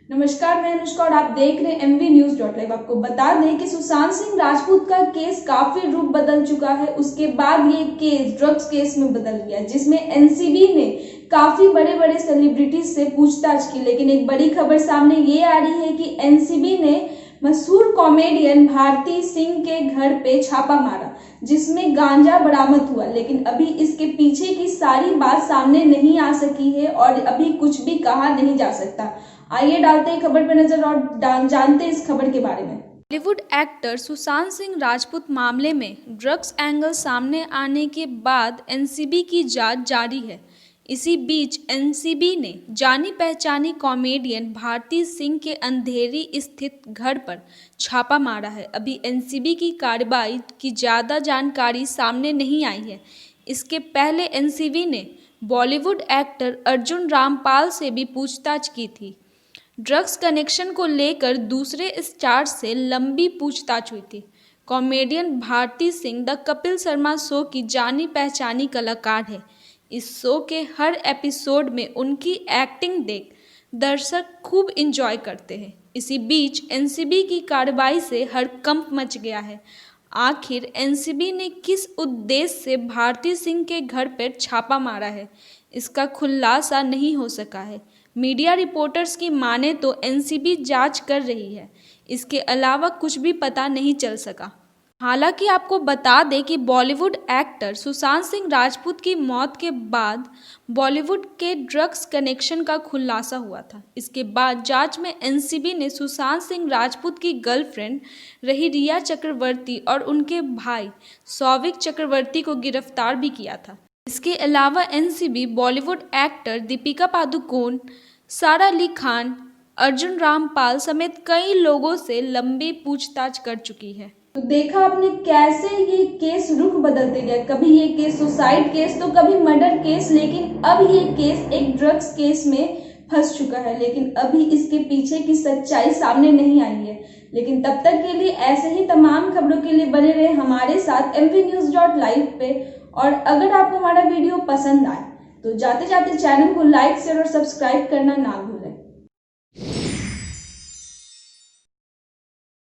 नमस्कार, मैं अनुष्का और आप देख रहे हैं MV न्यूज .live। आपको बता दें कि सुशांत सिंह राजपूत का केस काफी रूप बदल चुका है। उसके बाद ये केस ड्रग्स केस में बदल गया, जिसमें एनसीबी ने काफी बड़े बड़े सेलिब्रिटीज से पूछताछ की। लेकिन एक बड़ी खबर सामने ये आ रही है कि एनसीबी ने मशहूर कॉमेडियन भारती सिंह के घर पे छापा मारा, जिसमें गांजा बरामद हुआ। लेकिन अभी इसके पीछे की सारी बात सामने नहीं आ सकी है और अभी कुछ भी कहा नहीं जा सकता। आइए डालते हैं खबर पर नजर और जानते हैं इस खबर के बारे में। बॉलीवुड एक्टर सुशांत सिंह राजपूत मामले में ड्रग्स एंगल सामने आने के बाद एनसीबी की जांच जारी है। इसी बीच एनसीबी ने जानी पहचानी कॉमेडियन भारती सिंह के अंधेरी स्थित घर पर छापा मारा है। अभी एनसीबी की कार्रवाई की ज़्यादा जानकारी सामने नहीं आई है। इसके पहले एनसीबी ने बॉलीवुड एक्टर अर्जुन रामपाल से भी पूछताछ की थी। ड्रग्स कनेक्शन को लेकर दूसरे स्टार से लंबी पूछताछ हुई थी। Comedian Bharti Singh the Kapil Sharma show की जानी पहचानी कलाकार है। इस शो के हर एपिसोड में उनकी एक्टिंग देख दर्शक खूब इंजॉय करते हैं। इसी बीच एनसीबी की कार्रवाई से हड़कंप मच गया है। आखिर एनसीबी ने किस उद्देश्य से भारती सिंह के घर पर छापा मारा है, इसका खुलासा नहीं हो सका है। मीडिया रिपोर्टर्स की माने तो एनसीबी जांच कर रही है, इसके अलावा कुछ भी पता नहीं चल सका। हालांकि आपको बता दें कि बॉलीवुड एक्टर सुशांत सिंह राजपूत की मौत के बाद बॉलीवुड के ड्रग्स कनेक्शन का खुलासा हुआ था। इसके बाद जांच में एनसीबी ने सुशांत सिंह राजपूत की गर्लफ्रेंड रही रिया चक्रवर्ती और उनके भाई सौविक चक्रवर्ती को गिरफ्तार भी किया था। इसके अलावा एनसीबी बॉलीवुड एक्टर दीपिका पादुकोण, सारा अली खान, अर्जुन रामपाल समेत कई लोगों से लंबी पूछताछ कर चुकी है। तो देखा आपने कैसे ये केस रुख बदलते गए। कभी ये केस सुसाइड केस तो कभी मर्डर केस, लेकिन अब ये केस एक ड्रग्स केस में फंस चुका है। लेकिन अभी इसके पीछे की सच्चाई सामने नहीं आई है। लेकिन तब तक के लिए ऐसे ही तमाम खबरों के लिए बने रहे हमारे साथ MVnews.live पे। और अगर आपको हमारा वीडियो पसंद आए तो जाते जाते चैनल को लाइक शेयर और सब्सक्राइब करना ना भूलें।